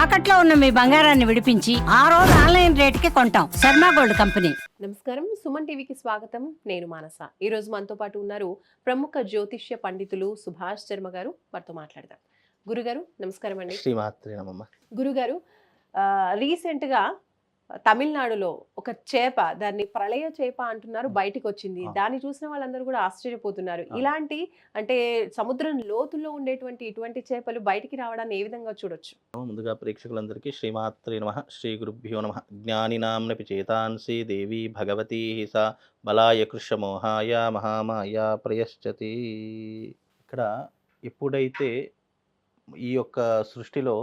తాకట్లో ఉన్న మీ బంగారాన్ని విడిపించి ఆ రోజు ఆన్లైన్ రేటుకి కొంటాం. Sharma gold company. నమస్కారం, సుమన్ టీవీకి స్వాగతం. నేను మానస. ఈ రోజు మనతో పాటు ఉన్నారు ప్రముఖ జ్యోతిష్య పండితులు సుభాష్ శర్మ గారు. వారితో మాట్లాడదాం. గురుగారు నమస్కారం అండి. శ్రీమాత్రే నమః. గురుగారు, రీసెంట్ గా తమిళనాడులో ఒక చేప, దాన్ని ప్రళయ చేప అంటున్నారు, బయటికి వచ్చింది. దాన్ని చూసిన వాళ్ళందరూ కూడా ఆశ్చర్యపోతున్నారు. ఇలాంటి అంటే సముద్రం లోతుల్లో ఉండేటువంటి ఇటువంటి చేపలు బయటికి రావడాన్ని ఏ విధంగా చూడొచ్చు? ముందుగా ప్రేక్షకులందరికీ శ్రీమాత్రే నమః, శ్రీ గురుభ్యో నమః. జ్ఞానినాంనపి చేతాంసి దేవి భగవతి సా బలాయ కృష్ణమోహాయ మహామాయ ప్రయశ్చతి. ఇక్కడ ఎప్పుడైతే ఈ యొక్క సృష్టిలో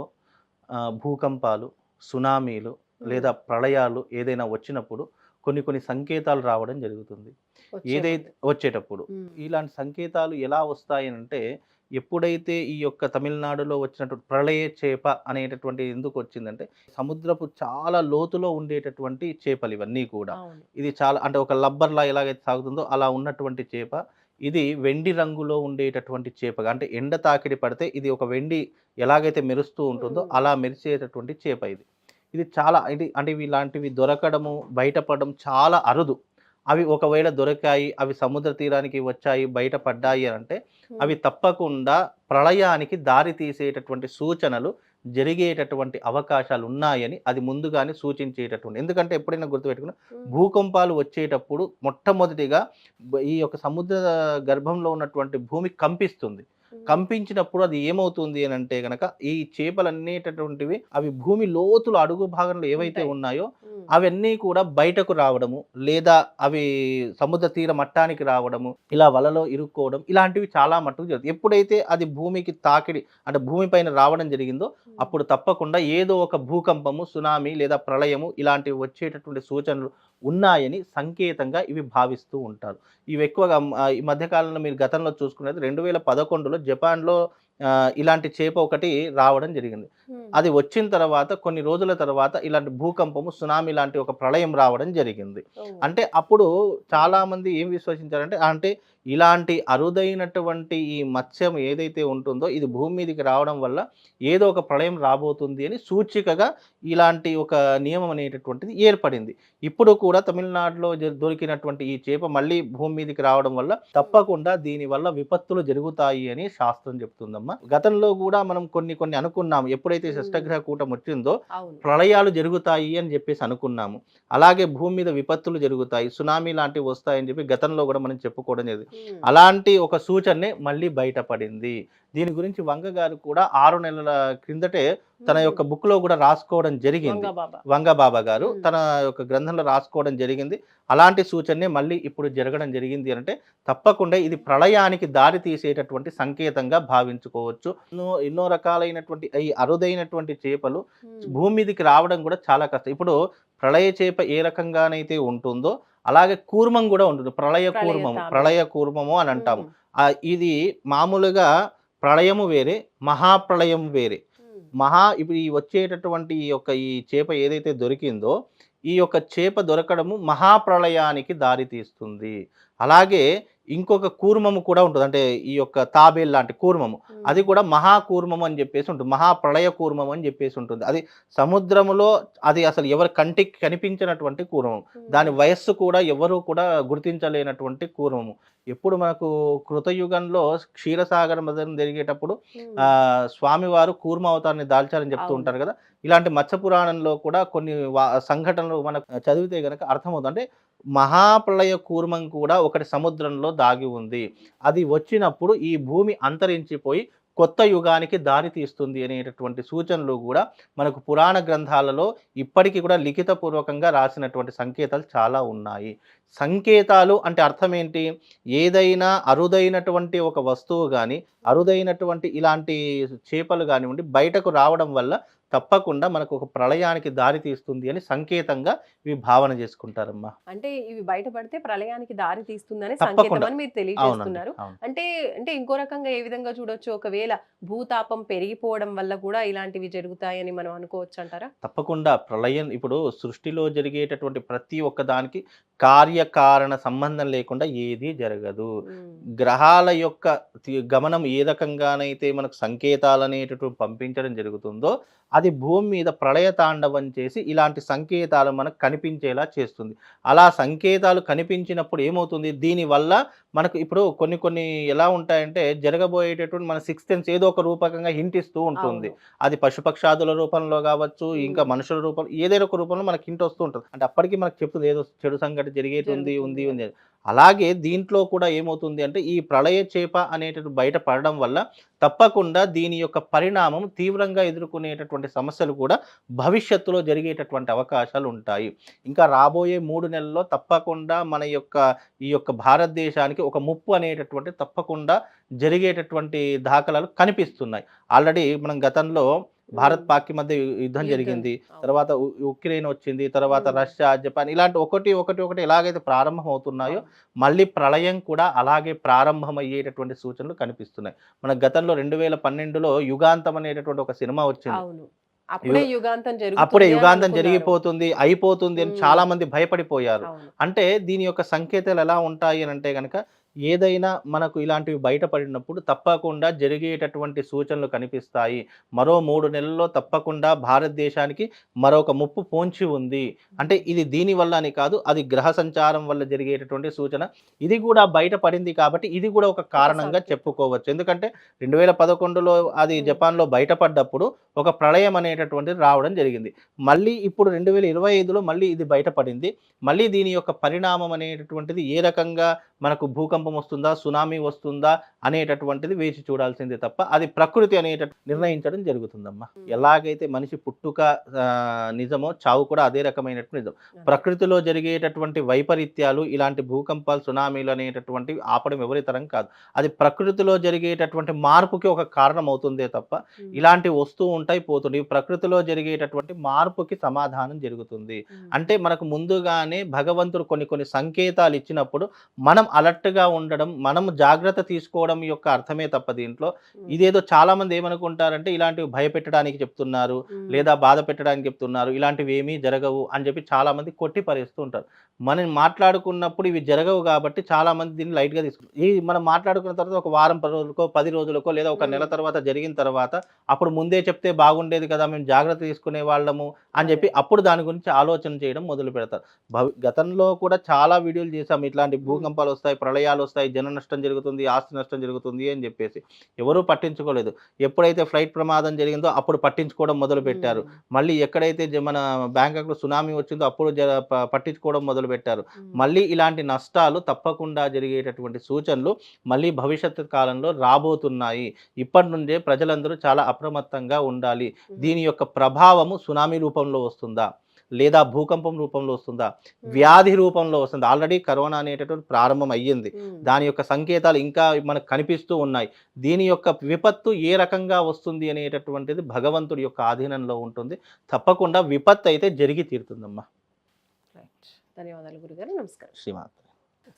భూకంపాలు, సునామీలు లేదా ప్రళయాలు ఏదైనా వచ్చినప్పుడు కొన్ని సంకేతాలు రావడం జరుగుతుంది. ఏదైతే వచ్చేటప్పుడు ఇలాంటి సంకేతాలు ఎలా వస్తాయనంటే, ఎప్పుడైతే ఈ యొక్క తమిళనాడులో వచ్చినటువంటి ప్రళయ చేప అనేటటువంటి ఎందుకు వచ్చిందంటే, సముద్రపు చాలా లోతులో ఉండేటటువంటి చేపలు ఇవన్నీ కూడా. ఇది చాలా అంటే ఒక లబ్బర్లా ఎలాగైతే సాగుతుందో అలా ఉన్నటువంటి చేప. ఇది వెండి రంగులో ఉండేటటువంటి చేపగా, అంటే ఎండ తాకిడి పడితే ఇది ఒక వెండి ఎలాగైతే మెరుస్తూ ఉంటుందో అలా మెరిసేటటువంటి చేప ఇది. ఇది చాలా అంటే ఇలాంటివి దొరకడము, బయటపడడం చాలా అరుదు. అవి ఒకవేళ దొరికాయి, అవి సముద్ర తీరానికి వచ్చాయి, బయటపడ్డాయి అంటే అవి తప్పకుండా ప్రళయానికి దారి తీసేటటువంటి సూచనలు జరిగేటటువంటి అవకాశాలు ఉన్నాయని అది ముందుగానే సూచించేటటువంటి. ఎందుకంటే ఎప్పుడైనా గుర్తుపెట్టుకున్న, భూకంపాలు వచ్చేటప్పుడు మొట్టమొదటిగా ఈ యొక్క సముద్ర గర్భంలో ఉన్నటువంటి భూమి కంపిస్తుంది. కంపించినప్పుడు అది ఏమవుతుంది అని అంటే గనక, ఈ చేపలనేటటువంటివి అవి భూమి లోతులు అడుగు భాగంలో ఏవైతే ఉన్నాయో అవన్నీ కూడా బయటకు రావడము, లేదా అవి సముద్ర తీర మట్టానికి రావడము, ఇలా వలలో ఇరుక్కోవడం, ఇలాంటివి చాలా మట్టుకు జరుగుతుంది. ఎప్పుడైతే అది భూమికి తాకిడి అంటే భూమి పైన రావడం జరిగిందో అప్పుడు తప్పకుండా ఏదో ఒక భూకంపము, సునామీ లేదా ప్రళయము ఇలాంటివి వచ్చేటటువంటి సూచనలు ఉన్నాయని సంకేతంగా ఇవి భావిస్తూ ఉంటారు. ఇవి ఎక్కువగా ఈ మధ్యకాలంలో మీరు గతంలో చూసుకున్నది 2011లో జపాన్లో ఇలాంటి చేప ఒకటి రావడం జరిగింది. అది వచ్చిన తర్వాత కొన్ని రోజుల తర్వాత ఇలాంటి భూకంపము, సునామీ లాంటి ఒక ప్రళయం రావడం జరిగింది. అంటే అప్పుడు చాలా మంది ఏం విశ్వసించారంటే, అంటే ఇలాంటి అరుదైనటువంటి ఈ మత్స్యం ఏదైతే ఉంటుందో ఇది భూమి మీదకి రావడం వల్ల ఏదో ఒక ప్రళయం రాబోతుంది అని సూచికగా ఇలాంటి ఒక నియమం అనేటటువంటిది ఏర్పడింది. ఇప్పుడు కూడా తమిళనాడులో దొరికినటువంటి ఈ చేప మళ్ళీ భూమి మీదకి రావడం వల్ల తప్పకుండా దీనివల్ల విపత్తులు జరుగుతాయి అని శాస్త్రం చెప్తుందమ్మా. గతంలో కూడా మనం కొన్ని అనుకున్నాము. ఎప్పుడైతే షష్టగ్రహ కూటం వచ్చిందో ప్రళయాలు జరుగుతాయి అని చెప్పేసి అనుకున్నాము. అలాగే భూమి మీద విపత్తులు జరుగుతాయి, సునామీ లాంటివి వస్తాయని చెప్పి గతంలో కూడా మనం చెప్పుకోవడం జరిగింది. అలాంటి ఒక సూచనే మళ్ళీ బయటపడింది. దీని గురించి వంగ గారు కూడా 6 నెలల క్రిందటే తన యొక్క బుక్ లో కూడా రాసుకోవడం జరిగింది. వంగబాబా గారు తన యొక్క గ్రంథంలో రాసుకోవడం జరిగింది. అలాంటి సూచనే మళ్ళీ ఇప్పుడు జరగడం జరిగింది అంటే తప్పకుండా ఇది ప్రళయానికి దారి తీసేటటువంటి సంకేతంగా భావించుకోవచ్చు. ఎన్నో రకాలైనటువంటి ఈ అరుదైనటువంటి చేపలు భూమి మీదకి రావడం కూడా చాలా కష్టం. ఇప్పుడు ప్రళయ చేప ఏ రకంగానైతే ఉంటుందో అలాగే కూర్మం కూడా ఉంటుంది. ప్రళయ కూర్మము అని అంటాము. ఇది మామూలుగా ప్రళయము వేరే, మహాప్రళయం వేరే. ఇప్పుడు ఈ వచ్చేటటువంటి ఈ చేప ఏదైతే దొరికిందో ఈ యొక్క చేప దొరకడము మహాప్రళయానికి దారి తీస్తుంది. అలాగే ఇంకొక కూర్మము కూడా ఉంటుంది, అంటే ఈ యొక్క తాబేల్ లాంటి కూర్మము, అది కూడా మహాకూర్మము అని చెప్పేసి ఉంటుంది. మహాప్రళయ కూర్మము అని చెప్పేసి ఉంటుంది. అది సముద్రములో అది అసలు ఎవరి కంటికి కనిపించినటువంటి కూర్మము. దాని వయస్సు కూడా ఎవరు కూడా గుర్తించలేనటువంటి కూర్మము. ఎప్పుడు మనకు కృతయుగంలో క్షీరసాగర మదనం జరిగేటప్పుడు స్వామివారు కూర్మ అవతారాన్ని దాల్చారని చెప్తూ ఉంటారు కదా. ఇలాంటి మత్స్య పురాణంలో కూడా కొన్ని సంఘటనలు మనకు చదివితే గనక అర్థమవుతుంది. అంటే మహాప్రళయ కూర్మం కూడా ఒకటి సముద్రంలో దాగి ఉంది. అది వచ్చినప్పుడు ఈ భూమి అంతరించిపోయి కొత్త యుగానికి దారి తీస్తుంది అనేటటువంటి సూచనలు కూడా మనకు పురాణ గ్రంథాలలో ఇప్పటికీ కూడా లిఖితపూర్వకంగా రాసినటువంటి సంకేతాలు చాలా ఉన్నాయి. సంకేతాలు అంటే అర్థం ఏంటి? ఏదైనా అరుదైనటువంటి ఒక వస్తువు కానీ, అరుదైనటువంటి ఇలాంటి చేపలు కానివ్వండి బయటకు రావడం వల్ల తప్పకుండా మనకు ఒక ప్రళయానికి దారి తీస్తుంది అని సంకేతంగా ఇవి భావన చేసుకుంటారమ్మా. అంటే ఇవి బయటపడితే ప్రళయానికి దారి తీస్తుందని సంకేతం అని మీరు తెలియజేస్తున్నారు. అంటే అంటే ఇంకో రకంగా ఏ విధంగా చూడొచ్చు? ఒకవేళ భూతాపం పెరిగిపోవడం వల్ల కూడా ఇలాంటివి జరుగుతాయని మనం అనుకోవచ్చు అంటారా? తప్పకుండా. ప్రళయం ఇప్పుడు సృష్టిలో జరిగేటటువంటి ప్రతి ఒక్క దానికి కార్యకారణ సంబంధం లేకుండా ఏది జరగదు. గ్రహాల యొక్క గమనం ఏ రకంగానైతే మనకు సంకేతాలు అనేటటువంటి పంపించడం జరుగుతుందో అది భూమి మీద ప్రళయ తాండవం చేసి ఇలాంటి సంకేతాలు మనకు కనిపించేలా చేస్తుంది. అలా సంకేతాలు కనిపించినప్పుడు ఏమవుతుంది, దీనివల్ల మనకు ఇప్పుడు కొన్ని కొన్ని ఎలా ఉంటాయంటే జరగబోయేటటువంటి మన సిక్స్త్ సెన్స్ ఏదో ఒక రూపకంగా హింట్ ఇస్తూ ఉంటుంది. అవును. అది పశుపక్షాదుల రూపంలో కావచ్చు, ఇంకా మనుషుల రూపంలో ఏదైనా ఒక రూపంలో మనకి హింట్ వస్తూ ఉంటుంది. అంటే అప్పటికి మనకు చెప్తుంది ఏదో చెడు సంఘటన జరిగేది ఉంది జరుగుతుంది. ఉంది. అలాగే దీంట్లో కూడా ఏమవుతుంది అంటే ఈ ప్రళయ చేప అనేటటువంటి బయట పడడం వల్ల తప్పకుండా దీని యొక్క పరిణామం తీవ్రంగా ఎదుర్కొనేటటువంటి సమస్యలు కూడా భవిష్యత్తులో జరిగేటటువంటి అవకాశాలు ఉంటాయి. ఇంకా రాబోయే 3 నెలల్లో తప్పకుండా మన యొక్క ఈ యొక్క భారతదేశానికి ఒక ముప్పు అనేటటువంటి తప్పకుండా జరిగేటటువంటి దాఖలాలు కనిపిస్తున్నాయి. ఆల్రెడీ మనం గతంలో భారత్ పాక్ మధ్య యుద్ధం జరిగింది. తర్వాత ఉక్రెయిన్ వచ్చింది. తర్వాత రష్యా, జపాన్ ఇలాంటి ఒకటి ఎలాగైతే ప్రారంభం అవుతున్నాయో మళ్ళీ ప్రళయం కూడా అలాగే ప్రారంభమయ్యేటటువంటి సూచనలు కనిపిస్తున్నాయి. మన గతంలో 2012లో యుగాంతం అనేటటువంటి ఒక సినిమా వచ్చింది. అవును. అప్పుడే యుగాంతం అప్పుడే జరుగుతుంది అని యుగాంతం అనుకున్నారు. జరిగిపోతుంది, అయిపోతుంది అని చాలా మంది భయపడిపోయారు. అవును. అంటే దీని యొక్క సంకేతాలు ఎలా ఉంటాయి అని అంటే గనక ఏదైనా మనకు ఇలాంటివి బయటపడినప్పుడు తప్పకుండా జరిగేటటువంటి సూచనలు కనిపిస్తాయి. మరో 3 నెలల్లో తప్పకుండా భారతదేశానికి మరొక ముప్పు పొంచి ఉంది. అంటే ఇది దీనివల్ల అని కాదు, అది గ్రహ సంచారం వల్ల జరిగేటటువంటి సూచన. ఇది కూడా బయటపడింది కాబట్టి ఇది కూడా ఒక కారణంగా సంకేతం. చెప్పుకోవచ్చు. ఎందుకంటే 2011లో అది జపాన్‌లో బయటపడ్డప్పుడు ఒక ప్రళయం అనేటటువంటిది రావడం జరిగింది. మళ్ళీ ఇప్పుడు 2025లో మళ్ళీ ఇది బయటపడింది. మళ్ళీ దీని యొక్క పరిణామం అనేటటువంటిది ఏ రకంగా మనకు భూకంపం వస్తుందా, సునామీ వస్తుందా అనేటటువంటిది వేచి చూడాల్సిందే తప్ప అది ప్రకృతి నిర్ణయించడం జరుగుతుందమ్మా. ఎలాగైతే మనిషి పుట్టుక నిజమో చావు కూడా అదే రకమైనటువంటి నిజం. ప్రకృతిలో జరిగేటటువంటి వైపరీత్యాలు ఇలాంటి భూకంపాలు, సునామీలు అనేటటువంటివి ఆపడం ఎవరి తరం కాదు. అది ప్రకృతిలో జరిగేటటువంటి మార్పుకి ఒక కారణం అవుతుందే తప్ప ఇలాంటివి వస్తూ ఉంటాయి, పోతుంటాయి. ప్రకృతిలో జరిగేటటువంటి మార్పుకి సమాధానం జరుగుతుంది. అంటే మనకు ముందుగానే భగవంతుడు కొన్ని సంకేతాలు ఇచ్చినప్పుడు మనం అలర్ట్‌గా ఉండడం, మనం జాగ్రత్త తీసుకోవడం యొక్క అర్థమే తప్ప దీంట్లో ఇదేదో చాలా మంది ఏమనుకుంటారంటే ఇలాంటివి భయపెట్టడానికి చెప్తున్నారు, లేదా బాధ పెట్టడానికి చెప్తున్నారు, ఇలాంటివి ఏమీ జరగవు అని చెప్పి చాలా మంది కొట్టి పరేస్తూ ఉంటారు. మనం మాట్లాడుకున్నప్పుడు ఇవి జరగవు కాబట్టి చాలా మంది దీన్ని లైట్‌గా తీసుకుంటారు. మనం మాట్లాడుకున్న తర్వాత ఒక వారం 10 రోజులకో, 10 రోజులకో లేదా ఒక నెల తర్వాత జరిగిన తర్వాత అప్పుడు ముందే చెప్తే బాగుండేది కదా, మేము జాగ్రత్త తీసుకునే వాళ్ళము అని చెప్పి అప్పుడు దాని గురించి ఆలోచన చేయడం మొదలు పెడతారు. గతంలో కూడా చాలా వీడియోలు చేశాము. ఇట్లాంటి భూకంపాలు వస్తాయి, ప్రళయాలు వస్తాయి, జన నష్టం జరుగుతుంది, ఆస్తి నష్టం జరుగుతుంది అని చెప్పేసి ఎవరూ పట్టించుకోలేదు. ఎప్పుడైతే ఫ్లైట్ ప్రమాదం జరిగిందో అప్పుడు పట్టించుకోవడం మొదలు పెట్టారు. మళ్ళీ ఎక్కడైతే మన బ్యాంకాక్‌లో సునామీ వచ్చిందో అప్పుడు పట్టించుకోవడం మొదలు పెట్టారు. మళ్ళీ ఇలాంటి నష్టాలు తప్పకుండా జరిగేటటువంటి సూచనలు మళ్ళీ భవిష్యత్తు కాలంలో రాబోతున్నాయి. ఇప్పటి నుండే ప్రజలందరూ చాలా అప్రమత్తంగా ఉండాలి. దీని యొక్క ప్రభావము సునామీ రూపంలో వస్తుందా, లేదా భూకంపం రూపంలో వస్తుందా, వ్యాధి రూపంలో వస్తుందా? ఆల్రెడీ కరోనా అనేటటువంటి ప్రారంభం అయ్యింది. దాని యొక్క సంకేతాలు ఇంకా మనకు కనిపిస్తూ ఉన్నాయి. దీని యొక్క విపత్తు ఏ రకంగా వస్తుంది అనేటటువంటిది భగవంతుడి యొక్క ఆధీనంలో ఉంటుంది. తప్పకుండా విపత్తు అయితే జరిగి తీరుతుందమ్మా. ధన్యవాదాలు గురుగారు. నమస్కారం. శ్రీమాత్రే.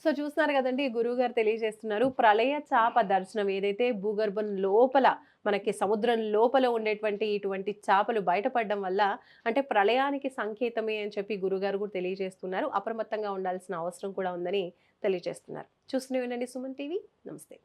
సో చూస్తున్నారు కదండి, గురువు గారు తెలియజేస్తున్నారు ప్రళయ చాప దర్శనం ఏదైతే భూగర్భం లోపల మనకి సముద్రం లోపల ఉండేటువంటి ఇటువంటి చాపలు బయటపడడం వల్ల అంటే ప్రళయానికి సంకేతమే అని చెప్పి గురుగారు కూడా తెలియజేస్తున్నారు. అప్రమత్తంగా ఉండాల్సిన అవసరం కూడా ఉందని తెలియజేస్తున్నారు. చూస్తూనే ఉండండి సుమన్ టీవీ. నమస్తే.